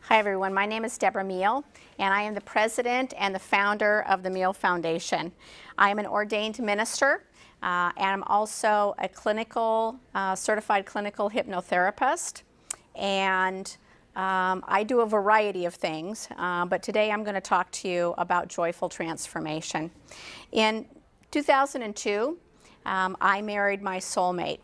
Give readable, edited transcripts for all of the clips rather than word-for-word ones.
Hi everyone, my name is Deborah Meal and I am the president and the founder of the Meal Foundation. I am an ordained minister and I'm also a certified clinical hypnotherapist, and I do a variety of things, but today I'm going to talk to you about joyful transformation. In 2002, I married my soulmate.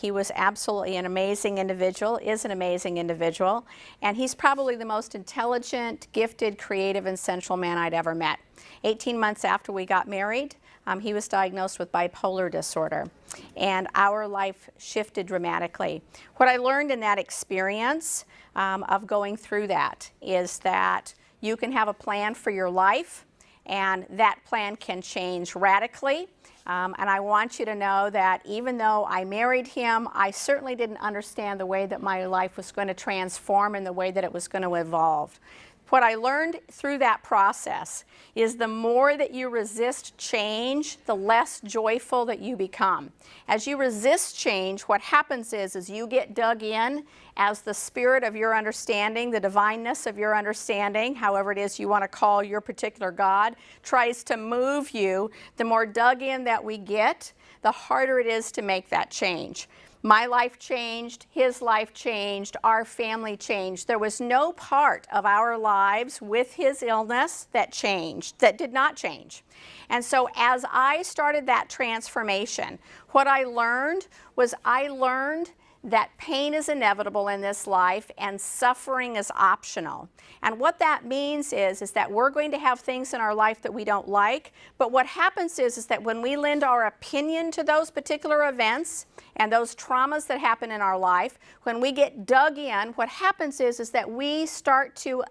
He was absolutely an amazing individual, is an amazing individual, and he's probably the most intelligent, gifted, creative, and sensual man I'd ever met. 18 months after we got married, he was diagnosed with bipolar disorder, and our life shifted dramatically. What I learned in that experience of going through that is that you can have a plan for your life, and that plan can change radically. And I want you to know that even though I married him, I certainly didn't understand the way that my life was going to transform and the way that it was going to evolve. What I learned through that process is the more that you resist change, the less joyful that you become. As you resist change, what happens is you get dug in as the spirit of your understanding, the divineness of your understanding, however it is you want to call your particular God, tries to move you. The more dug in that we get, the harder it is to make that change. My life changed, his life changed, our family changed. There was no part of our lives with his illness that changed, that did not change. And so as I started that transformation, what I learned that pain is inevitable in this life and suffering is optional. And what that means is that we're going to have things in our life that we don't like, but what happens is that when we lend our opinion to those particular events and those traumas that happen in our life, when we get dug in, what happens is that we start to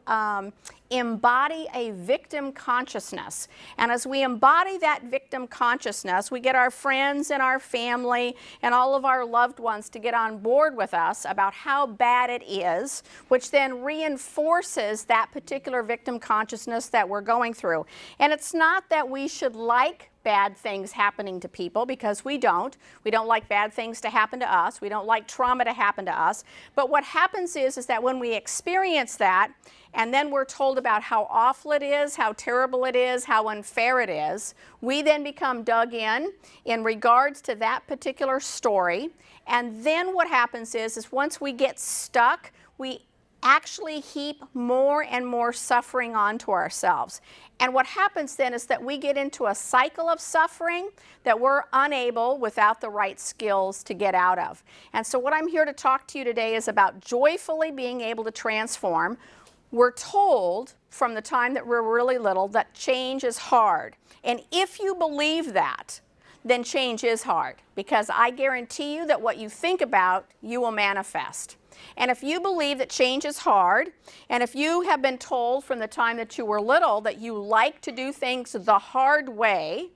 embody a victim consciousness. And as we embody that victim consciousness, we get our friends and our family and all of our loved ones to get on board with us about how bad it is, which then reinforces that particular victim consciousness that we're going through. And it's not that we should like bad things happening to people, because we don't. We don't like bad things to happen to us. We don't like trauma to happen to us. But what happens is that when we experience that, and then we're told about how awful it is, how terrible it is, how unfair it is, we then become dug in regards to that particular story. And then what happens is once we get stuck, we actually heap more and more suffering onto ourselves. And what happens then is that we get into a cycle of suffering that we're unable, without the right skills, to get out of. And so what I'm here to talk to you today is about joyfully being able to transform. We're told from the time that we're really little that change is hard. And if you believe that, then change is hard, because I guarantee you that what you think about, you will manifest. And if you believe that change is hard, and if you have been told from the time that you were little that you like to do things the hard way,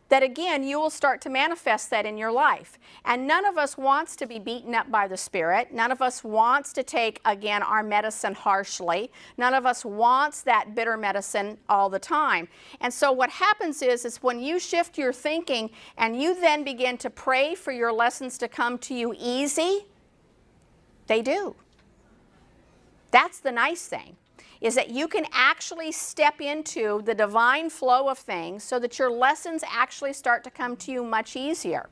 that again, you will start to manifest that in your life. And none of us wants to be beaten up by the Spirit. None of us wants to take, again, our medicine harshly. None of us wants that bitter medicine all the time. And so what happens is when you shift your thinking and you then begin to pray for your lessons to come to you easy, they do. That's the nice thing, is that you can actually step into the divine flow of things so that your lessons actually start to come to you much easier.